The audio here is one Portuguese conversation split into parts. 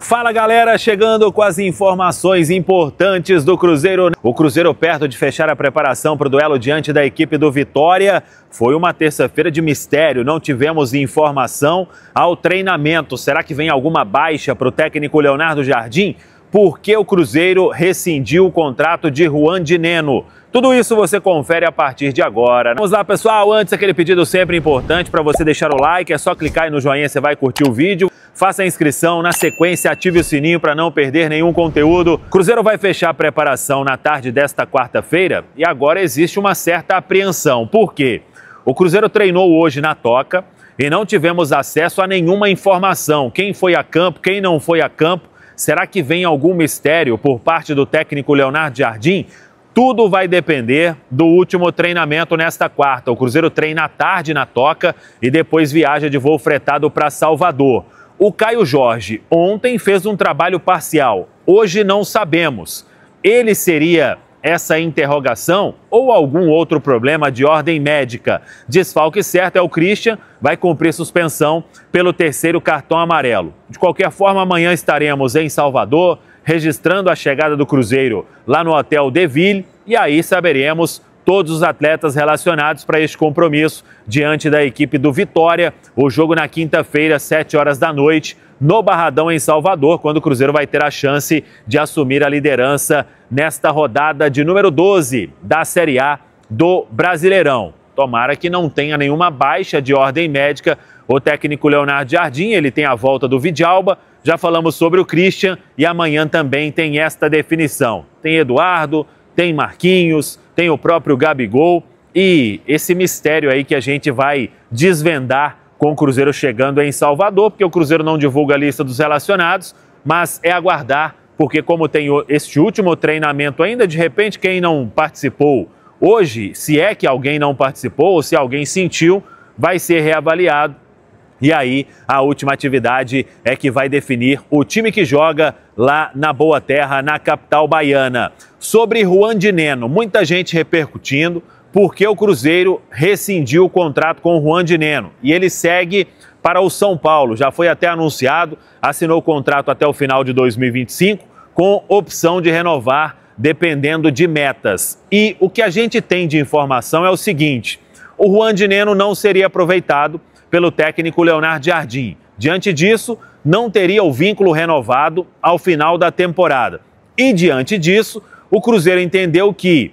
Fala galera, chegando com as informações importantes do Cruzeiro. O Cruzeiro perto de fechar a preparação para o duelo diante da equipe do Vitória. Foi uma terça-feira de mistério, não tivemos informação ao treinamento. Será que vem alguma baixa para o técnico Leonardo Jardim? Por que o Cruzeiro rescindiu o contrato de Juandi Neno? Tudo isso você confere a partir de agora. Vamos lá, pessoal. Antes, aquele pedido sempre importante para você deixar o like. É só clicar aí no joinha, você vai curtir o vídeo. Faça a inscrição, na sequência ative o sininho para não perder nenhum conteúdo. Cruzeiro vai fechar a preparação na tarde desta quarta-feira e agora existe uma certa apreensão. Por quê? O Cruzeiro treinou hoje na Toca e não tivemos acesso a nenhuma informação. Quem foi a campo, quem não foi a campo. Será que vem algum mistério por parte do técnico Leonardo Jardim? Tudo vai depender do último treinamento nesta quarta. O Cruzeiro treina à tarde na Toca e depois viaja de voo fretado para Salvador. O Caio Jorge ontem fez um trabalho parcial. Hoje não sabemos. Ele seria essa interrogação ou algum outro problema de ordem médica? Desfalque certo é o Christian, vai cumprir suspensão pelo terceiro cartão amarelo. De qualquer forma, amanhã estaremos em Salvador, registrando a chegada do Cruzeiro lá no Hotel De Ville e aí saberemos todos os atletas relacionados para este compromisso diante da equipe do Vitória. O jogo na quinta-feira, 7 horas da noite, no Barradão, em Salvador, quando o Cruzeiro vai ter a chance de assumir a liderança nesta rodada de número 12 da Série A do Brasileirão. Tomara que não tenha nenhuma baixa de ordem médica. O técnico Leonardo Jardim, ele tem a volta do Vidalba, já falamos sobre o Christian e amanhã também tem esta definição. Tem Eduardo, tem Marquinhos, tem o próprio Gabigol e esse mistério aí que a gente vai desvendar com o Cruzeiro chegando em Salvador, porque o Cruzeiro não divulga a lista dos relacionados, mas é aguardar, porque como tem este último treinamento ainda, de repente quem não participou hoje, se é que alguém não participou ou se alguém sentiu, vai ser reavaliado. E aí, a última atividade é que vai definir o time que joga lá na Boa Terra, na capital baiana. Sobre Juandi Neno, muita gente repercutindo porque o Cruzeiro rescindiu o contrato com o Juandi Neno. E ele segue para o São Paulo, já foi até anunciado, assinou o contrato até o final de 2025, com opção de renovar dependendo de metas. E o que a gente tem de informação é o seguinte: o Juandi Neno não seria aproveitado pelo técnico Leonardo Jardim. Diante disso, não teria o vínculo renovado ao final da temporada. E diante disso, o Cruzeiro entendeu que,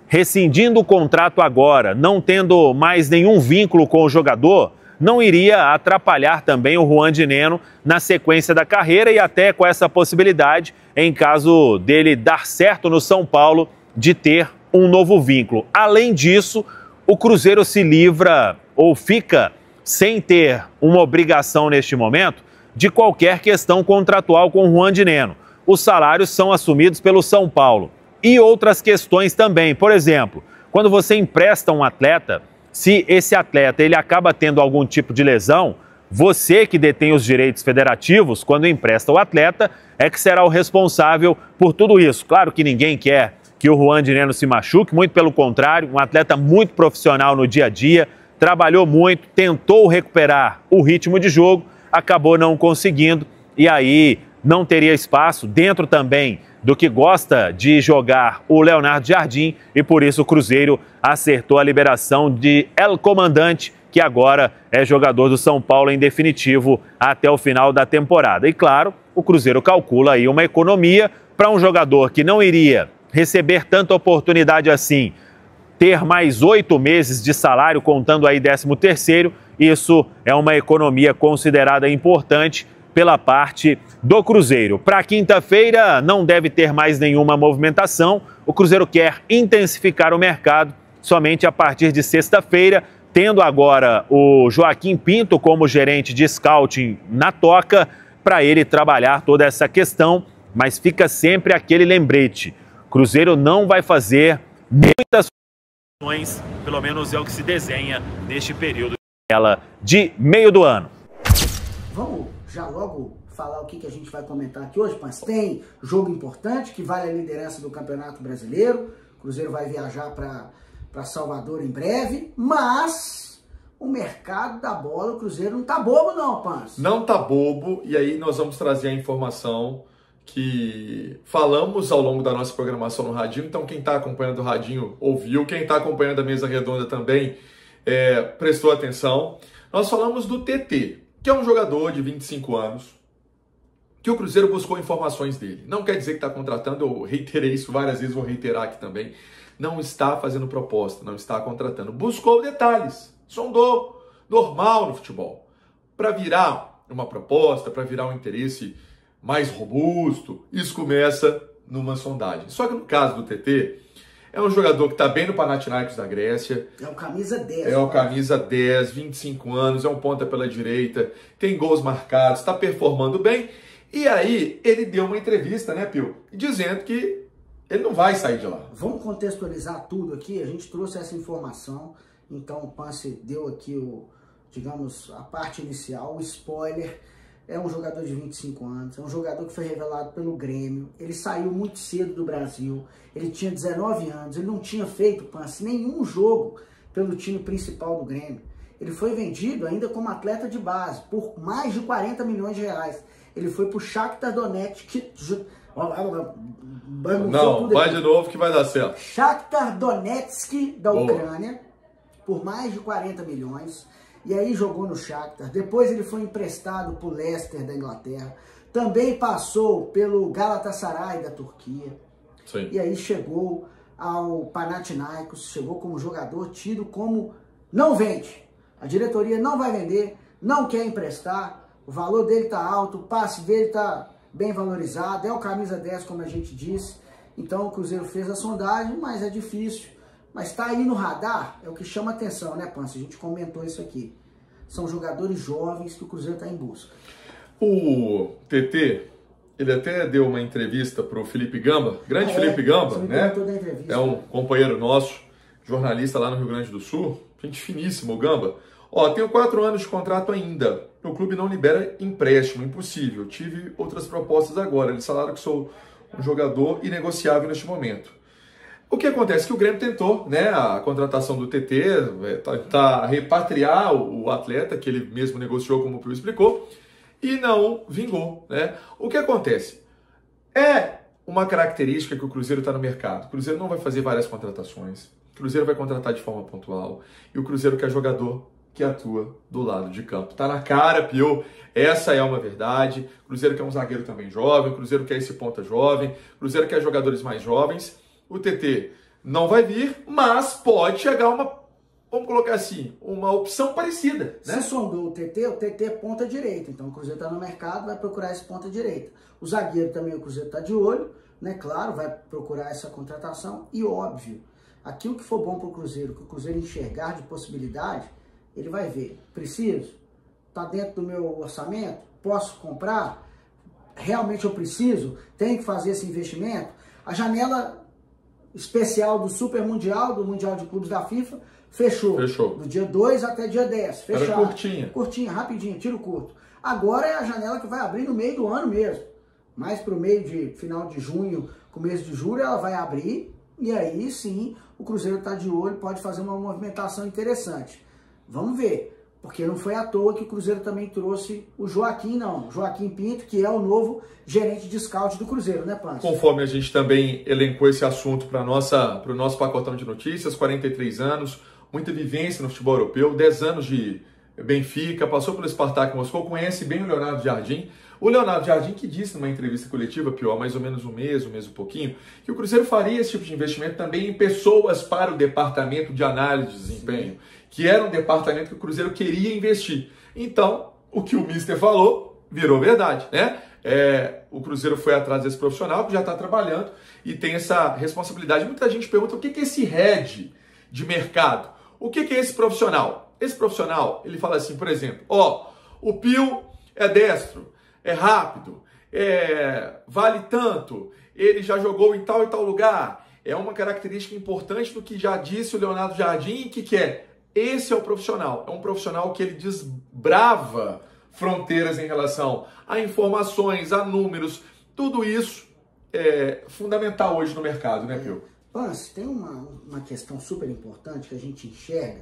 rescindindo o contrato agora, não tendo mais nenhum vínculo com o jogador, não iria atrapalhar também o Juandi Neno na sequência da carreira e até com essa possibilidade, em caso dele dar certo no São Paulo, de ter um novo vínculo. Além disso, o Cruzeiro se livra ou fica sem ter uma obrigação neste momento de qualquer questão contratual com o Juandi Neno. Os salários são assumidos pelo São Paulo. E outras questões também. Por exemplo, quando você empresta um atleta, se esse atleta ele acaba tendo algum tipo de lesão, você que detém os direitos federativos, quando empresta o atleta, é que será o responsável por tudo isso. Claro que ninguém quer que o Juandi Neno se machuque, muito pelo contrário, um atleta muito profissional no dia a dia, trabalhou muito, tentou recuperar o ritmo de jogo, acabou não conseguindo e aí não teria espaço dentro também do que gosta de jogar o Leonardo Jardim e por isso o Cruzeiro acertou a liberação de El Comandante, que agora é jogador do São Paulo em definitivo até o final da temporada. E claro, o Cruzeiro calcula aí uma economia para um jogador que não iria receber tanta oportunidade assim, ter mais 8 meses de salário, contando aí 13º, isso é uma economia considerada importante pela parte do Cruzeiro. Para quinta-feira não deve ter mais nenhuma movimentação, o Cruzeiro quer intensificar o mercado somente a partir de sexta-feira, tendo agora o Joaquim Pinto como gerente de scouting na Toca, para ele trabalhar toda essa questão, mas fica sempre aquele lembrete: Cruzeiro não vai fazer muitas pelo menos é o que se desenha neste período de meio do ano. Vamos já logo falar o que a gente vai comentar aqui hoje, mas tem jogo importante que vale a liderança do Campeonato Brasileiro. O Cruzeiro vai viajar para Salvador em breve, mas o mercado da bola, o Cruzeiro não tá bobo não, Panso. Não tá bobo, e aí nós vamos trazer a informação que falamos ao longo da nossa programação no Radinho. Então quem está acompanhando o Radinho ouviu, quem está acompanhando a mesa redonda também prestou atenção. Nós falamos do TT, que é um jogador de 25 anos, que o Cruzeiro buscou informações dele. Não quer dizer que está contratando, eu reiterei isso várias vezes, vou reiterar aqui também. Não está fazendo proposta, não está contratando. Buscou detalhes, sondou, normal no futebol. Para virar uma proposta, para virar um interesse mais robusto, isso começa numa sondagem. Só que no caso do TT, é um jogador que está bem no Panathinaikos da Grécia. É o camisa 10. É o camisa 10, 25 anos, é um ponta pela direita, tem gols marcados, está performando bem. E aí ele deu uma entrevista, né, Pio? Dizendo que ele não vai sair de lá. Vamos contextualizar tudo aqui. A gente trouxe essa informação. Então o Pance deu aqui digamos, a parte inicial, o spoiler. É um jogador de 25 anos, é um jogador que foi revelado pelo Grêmio. Ele saiu muito cedo do Brasil, ele tinha 19 anos, ele não tinha feito, Pance, nenhum jogo pelo time principal do Grêmio. Ele foi vendido ainda como atleta de base, por mais de 40 milhões de reais. Ele foi para o Shakhtar Donetsk. Não, vai de novo que vai dar certo. Shakhtar Donetsk da Ucrânia, por mais de 40 milhões. E aí jogou no Shakhtar. Depois ele foi emprestado para o Leicester da Inglaterra. Também passou pelo Galatasaray da Turquia. Sim. E aí chegou ao Panathinaikos, chegou como jogador tido como não vende. A diretoria não vai vender, não quer emprestar, o valor dele está alto, o passe dele está bem valorizado, é o camisa 10, como a gente disse. Então o Cruzeiro fez a sondagem, mas é difícil. Mas está aí no radar, é o que chama atenção, né, Pança? A gente comentou isso aqui. São jogadores jovens que o Cruzeiro está em busca. O TT, ele até deu uma entrevista para o Felipe Gamba, grande Felipe Gamba, né? É um companheiro nosso, jornalista lá no Rio Grande do Sul, gente finíssima, o Gamba. Ó, tenho 4 anos de contrato ainda, o clube não libera empréstimo, impossível. Tive outras propostas agora, eles falaram que sou um jogador inegociável neste momento. O que acontece é que o Grêmio tentou, né, a contratação do TT, repatriar o atleta, que ele mesmo negociou, como o Pio explicou, e não vingou, né? O que acontece? É uma característica que o Cruzeiro está no mercado. O Cruzeiro não vai fazer várias contratações, o Cruzeiro vai contratar de forma pontual, e o Cruzeiro quer jogador que atua do lado de campo. Tá na cara, Pio, essa é uma verdade. O Cruzeiro quer um zagueiro também jovem, o Cruzeiro quer esse ponta jovem, o Cruzeiro quer jogadores mais jovens. O TT não vai vir, mas pode chegar vamos colocar assim, uma opção parecida, né? Se sondou o TT é ponta direita, então o Cruzeiro está no mercado, vai procurar esse ponta direita. O zagueiro também o Cruzeiro está de olho, né? Claro, vai procurar essa contratação e óbvio, aquilo que for bom para o Cruzeiro, que o Cruzeiro enxergar de possibilidade, ele vai ver. Preciso? Está dentro do meu orçamento? Posso comprar? Realmente eu preciso? Tenho que fazer esse investimento? A janela especial do Super Mundial, do Mundial de Clubes da FIFA, fechou. Do dia 2 até dia 10. Fechado. Era curtinha. Curtinha, rapidinho, tiro curto. Agora é a janela que vai abrir no meio do ano mesmo. Mais para o meio de final de junho, começo de julho, ela vai abrir. E aí sim, o Cruzeiro está de olho, pode fazer uma movimentação interessante. Vamos ver. Porque não foi à toa que o Cruzeiro também trouxe o Joaquim, não. Joaquim Pinto, que é o novo gerente de scout do Cruzeiro, né, Pança? Conforme a gente também elencou esse assunto para o nosso pacotão de notícias, 43 anos, muita vivência no futebol europeu, 10 anos de Benfica, passou pelo Spartak Moscou, conhece bem o Leonardo Jardim. O Leonardo Jardim que disse numa entrevista coletiva, Pio, há mais ou menos um mês e pouquinho, que o Cruzeiro faria esse tipo de investimento também em pessoas para o departamento de análise de desempenho, que era um departamento que o Cruzeiro queria investir. Então, o que o Mister falou virou verdade, né? O Cruzeiro foi atrás desse profissional que já está trabalhando e tem essa responsabilidade. Muita gente pergunta o que é esse head de mercado? O que é esse profissional? Esse profissional, ele fala assim, por exemplo, o Pio é destro, é rápido, vale tanto, ele já jogou em tal e tal lugar. É uma característica importante do que já disse o Leonardo Jardim, que é esse é o profissional. É um profissional que ele desbrava fronteiras em relação a informações, a números. Tudo isso é fundamental hoje no mercado, né, Pio? Pance, tem uma questão super importante que a gente enxerga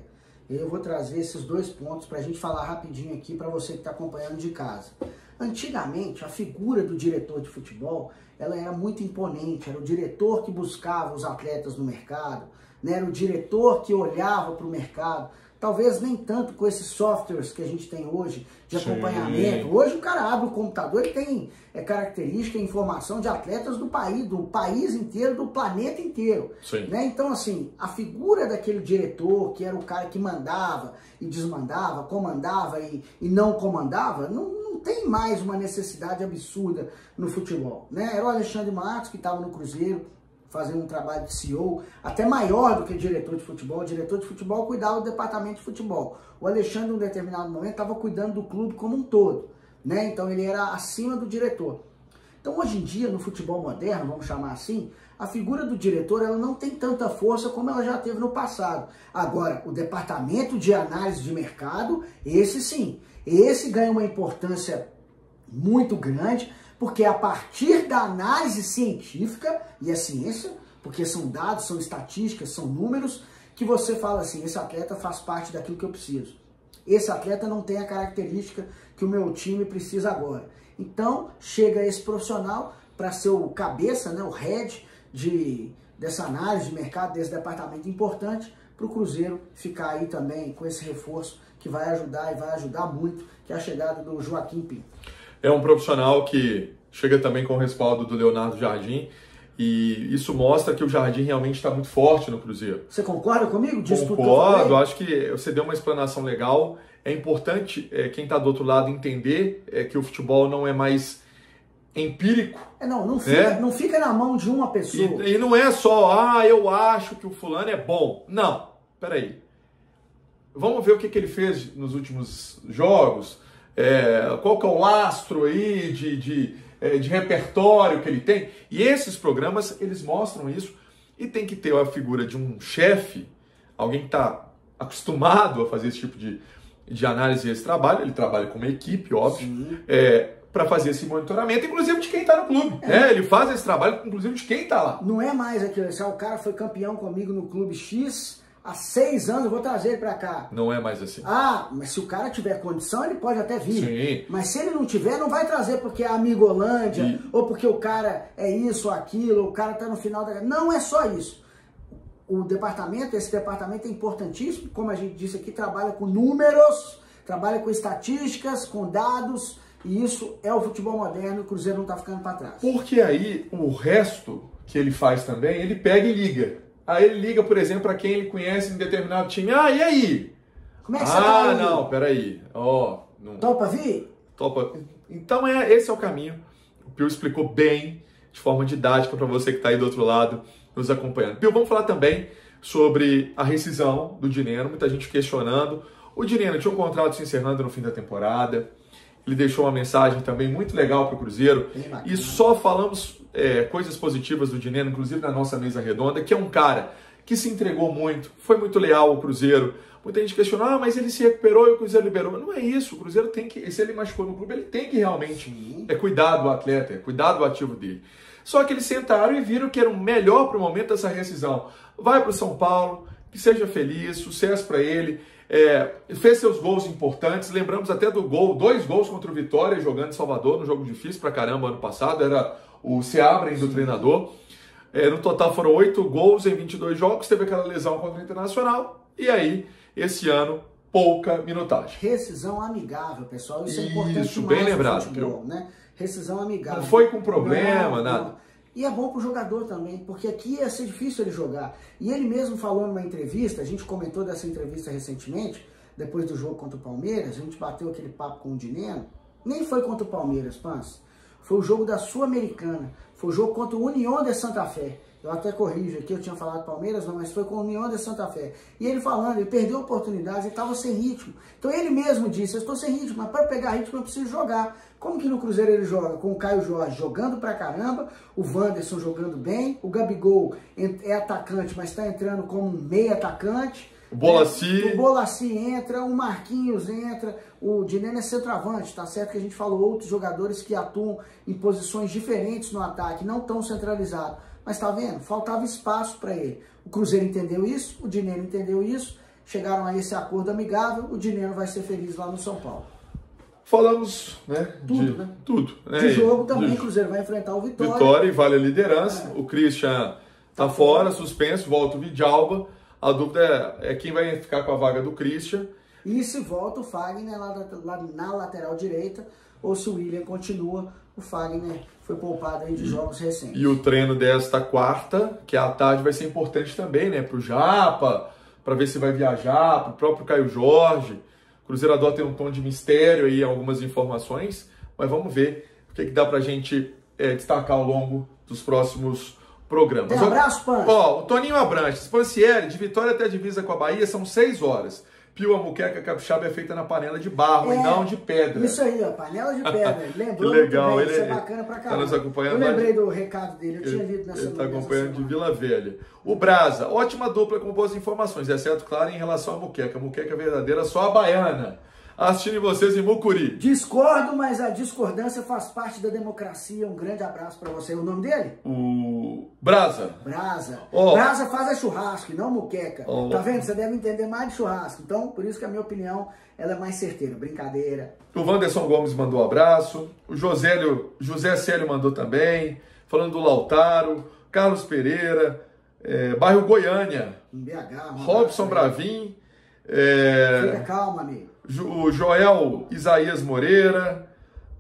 Eu vou trazer esses 2 pontos para a gente falar rapidinho aqui para você que está acompanhando de casa. Antigamente, a figura do diretor de futebol, ela era muito imponente, era o diretor que buscava os atletas no mercado, né? Era o diretor que olhava para o mercado, talvez nem tanto com esses softwares que a gente tem hoje de acompanhamento. Hoje o cara abre o computador e tem característica e informação de atletas do país inteiro, do planeta inteiro. Né? Então, assim, a figura daquele diretor, que era o cara que mandava e desmandava, comandava e não comandava, não tem mais uma necessidade absurda no futebol. Né? Era o Alexandre Matos, que estava no Cruzeiro, fazendo um trabalho de CEO, até maior do que diretor de futebol. O diretor de futebol cuidava do departamento de futebol. O Alexandre, em um determinado momento, estava cuidando do clube como um todo. Né? Então, ele era acima do diretor. Então, hoje em dia, no futebol moderno, vamos chamar assim, a figura do diretor ela não tem tanta força como ela já teve no passado. Agora, o departamento de análise de mercado, esse sim, esse ganha uma importância muito grande, porque a partir da análise científica, e a ciência, porque são dados, são estatísticas, são números, que você fala assim, esse atleta faz parte daquilo que eu preciso. Esse atleta não tem a característica que o meu time precisa agora. Então, chega esse profissional para ser o cabeça, né, o head dessa análise de mercado, desse departamento importante, para o Cruzeiro ficar aí também com esse reforço que vai ajudar e vai ajudar muito, que é a chegada do Joaquim Pinto. É um profissional que chega também com o respaldo do Leonardo Jardim, e isso mostra que o Jardim realmente está muito forte no Cruzeiro. Você concorda comigo? Concordo, acho que você deu uma explanação legal. É importante quem está do outro lado entender que o futebol não é mais empírico. Não fica na mão de uma pessoa. E não é só, eu acho que o fulano é bom. Não, peraí. Vamos ver o que ele fez nos últimos jogos. Qual que é o lastro aí de repertório que ele tem. E esses programas, eles mostram isso. E tem que ter a figura de um chefe, alguém que está acostumado a fazer esse tipo de análise e esse trabalho. Ele trabalha com uma equipe, óbvio, para fazer esse monitoramento, inclusive de quem está no clube. Ele faz esse trabalho, inclusive, de quem está lá. Não é mais aquilo, o cara foi campeão comigo no clube X há 6 anos, eu vou trazer ele para cá. Não é mais assim. Mas se o cara tiver condição, ele pode até vir. Sim. Mas se ele não tiver, não vai trazer porque é amigo Holândia, ou porque o cara é isso ou aquilo, ou o cara está no final da... Não é só isso. Esse departamento é importantíssimo, como a gente disse aqui, trabalha com números, trabalha com estatísticas, com dados, e isso é o futebol moderno, o Cruzeiro não está ficando para trás. Porque aí o resto que ele faz também, ele pega e liga. Aí ele liga, por exemplo, para quem ele conhece em determinado time. E aí? Como é que você tá aí? Não, peraí. Topa vir? Topa. Então esse é o caminho. O Pio explicou bem, de forma didática, para você que está aí do outro lado, nos acompanhando. Pio, vamos falar também sobre a rescisão do Dineno. Muita gente questionando. O Dineno tinha um contrato se encerrando no fim da temporada. Ele deixou uma mensagem também muito legal para o Cruzeiro. E só falamos coisas positivas do Dineno, inclusive na nossa mesa redonda, que é um cara que se entregou muito, foi muito leal ao Cruzeiro. Muita gente questionou, mas ele se recuperou e o Cruzeiro liberou. Não é isso, o Cruzeiro tem que, se ele machucou no clube, ele tem que realmente cuidar do atleta, cuidar do ativo dele. Só que eles sentaram e viram que era o melhor para o momento dessa rescisão. Vai para o São Paulo, que seja feliz, sucesso para ele. Fez seus gols importantes, lembramos até do gol, 2 gols contra o Vitória jogando em Salvador, num jogo difícil pra caramba ano passado, era o Seabra do treinador. No total foram 8 gols em 22 jogos, teve aquela lesão contra o Internacional, e aí, esse ano, pouca minutagem. Rescisão amigável, pessoal, isso é importante. Isso, bem lembrado. Futebol, né? Rescisão amigável. Não foi com problema, nada. E é bom para o jogador também, porque aqui ia ser difícil ele jogar. E ele mesmo falou numa entrevista, a gente comentou dessa entrevista recentemente, depois do jogo contra o Palmeiras, a gente bateu aquele papo com o Dineno, nem foi contra o Palmeiras, Pans, foi o jogo da Sul-Americana, foi o jogo contra o União de Santa Fé. Eu até corrijo aqui, eu tinha falado Palmeiras, não, mas foi com o União de Santa Fé. E ele falando, ele perdeu oportunidades, ele estava sem ritmo. Então ele mesmo disse, eu estou sem ritmo, mas para pegar ritmo eu preciso jogar. Como que no Cruzeiro ele joga? Com o Caio Jorge jogando pra caramba, o Wanderson jogando bem, o Gabigol é atacante, mas está entrando como um meio atacante. O Bolassi entra, o Marquinhos entra, o Dineno é centroavante, tá certo que a gente falou outros jogadores que atuam em posições diferentes no ataque, não tão centralizados. Mas tá vendo? Faltava espaço para ele. O Cruzeiro entendeu isso, o Dineno entendeu isso, chegaram a esse acordo amigável, o Dineno vai ser feliz lá no São Paulo. Falamos, né? Tudo. Né? De jogo também, o Cruzeiro vai enfrentar o Vitória. Vitória e vale a liderança. O Christian tá fora, suspenso, volta o Vidalba. A dúvida é quem vai ficar com a vaga do Christian. E se volta o Fagner lá na lateral direita, ou se o William continua, o Fagner foi poupado aí de jogos recentes. E o treino desta quarta, que é à tarde, vai ser importante também, né? Pro Japa, para ver se vai viajar, pro próprio Caio Jorge. O Cruzeiro adota um tom de mistério aí, algumas informações, mas vamos ver o que dá pra gente destacar ao longo dos próximos programas. Um abraço, Pan. Ó, o Toninho Abrantes, Pancieri, de Vitória até a divisa com a Bahia, são 6 horas. Pio, a muqueca capixaba é feita na panela de barro e não de pedra. Isso aí, ó, panela de pedra. Lembrou? Que legal, bem, ele isso é bacana pra caramba. Tá nos acompanhando. Eu lembrei do recado dele, eu tinha lido nessa Ele tá acompanhando de Vila Velha. O Brasa, ótima dupla com boas informações, exceto, claro, em relação à muqueca. A muqueca verdadeira, só a baiana. Assistindo vocês em Mucuri. Discordo, mas a discordância faz parte da democracia. Um grande abraço pra você. O nome dele? O Brasa. Brasa. Oh. Brasa faz a churrasco e não muqueca. Oh. Tá vendo? Você deve entender mais de churrasco. Então, por isso que a minha opinião ela é mais certeira. Brincadeira. O Wanderson Gomes mandou um abraço. O José Célio mandou também. Falando do Lautaro. Carlos Pereira. Bairro Goiânia. Em BH. Robson Bravin. Fica calma, amigo. O Joel Isaías Moreira,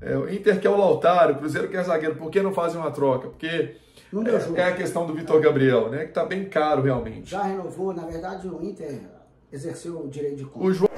o Inter quer o Lautaro, o Cruzeiro quer zagueiro, por que não fazem uma troca? Porque não deu jogo. É a questão do Vitor Gabriel, né? Que tá bem caro realmente. Já renovou, na verdade o Inter exerceu o direito de compra.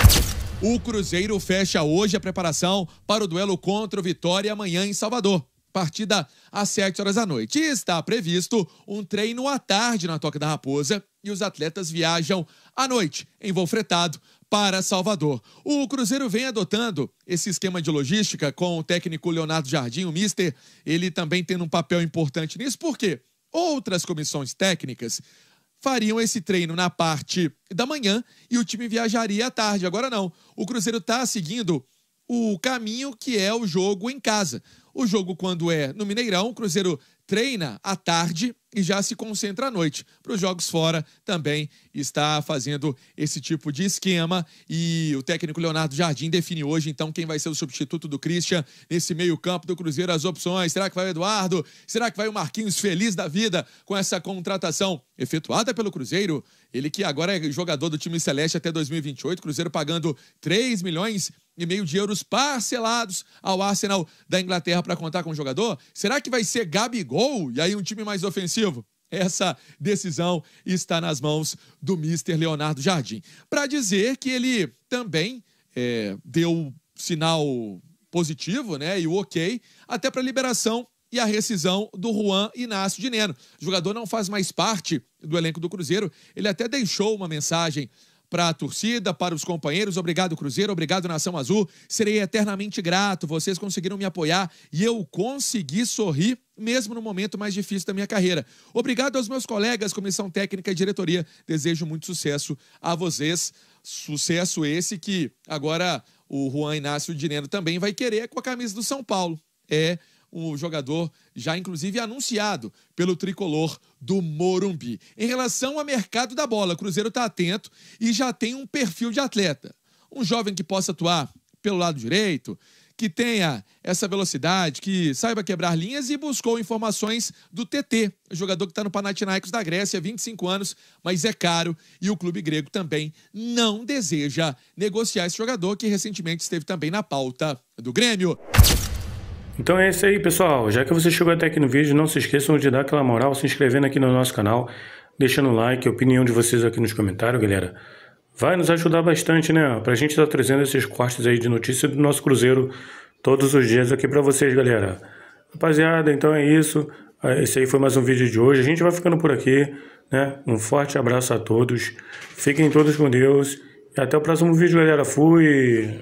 O Cruzeiro fecha hoje a preparação para o duelo contra o Vitória amanhã em Salvador. Partida às 7 horas da noite. E está previsto um treino à tarde na Toca da Raposa e os atletas viajam à noite em voo fretado para Salvador. O Cruzeiro vem adotando esse esquema de logística com o técnico Leonardo Jardim, o mister, ele também tendo um papel importante nisso, porque outras comissões técnicas fariam esse treino na parte da manhã e o time viajaria à tarde. Agora não, o Cruzeiro está seguindo o caminho que é o jogo em casa. O jogo, quando é no Mineirão, o Cruzeiro treina à tarde e já se concentra à noite. Para os jogos fora, também está fazendo esse tipo de esquema. E o técnico Leonardo Jardim define hoje, então, quem vai ser o substituto do Christian nesse meio-campo do Cruzeiro. As opções, será que vai o Eduardo? Será que vai o Marquinhos feliz da vida com essa contratação efetuada pelo Cruzeiro? Ele que agora é jogador do time Celeste até 2028, Cruzeiro pagando 3,5 milhões de euros parcelados ao Arsenal da Inglaterra para contar com o jogador. Será que vai ser Gabigol e aí um time mais ofensivo? Essa decisão está nas mãos do mister Leonardo Jardim. Para dizer que ele também deu sinal positivo, né, e o ok, até para a liberação e a rescisão do Juan Inácio Dineno. O jogador não faz mais parte do elenco do Cruzeiro. Ele até deixou uma mensagem para a torcida, para os companheiros. Obrigado, Cruzeiro, obrigado, Nação Azul. Serei eternamente grato. Vocês conseguiram me apoiar e eu consegui sorrir mesmo no momento mais difícil da minha carreira. Obrigado aos meus colegas, comissão técnica e diretoria. Desejo muito sucesso a vocês. Sucesso esse que agora o Juan Inácio Dineno também vai querer com a camisa do São Paulo. É um jogador já inclusive anunciado pelo tricolor do Morumbi. Em relação ao mercado da bola, o Cruzeiro está atento e já tem um perfil de atleta. Um jovem que possa atuar pelo lado direito, que tenha essa velocidade, que saiba quebrar linhas, e buscou informações do TT, jogador que está no Panathinaikos da Grécia, 25 anos, mas é caro, e o clube grego também não deseja negociar esse jogador, que recentemente esteve também na pauta do Grêmio. Então é isso aí, pessoal. Já que você chegou até aqui no vídeo, não se esqueçam de dar aquela moral, se inscrevendo aqui no nosso canal, deixando o like, a opinião de vocês aqui nos comentários, galera. Vai nos ajudar bastante, né? Pra gente estar trazendo esses cortes aí de notícia do nosso Cruzeiro todos os dias aqui pra vocês, galera. Rapaziada, então é isso. Esse aí foi mais um vídeo de hoje. A gente vai ficando por aqui, né? Um forte abraço a todos. Fiquem todos com Deus. E até o próximo vídeo, galera. Fui!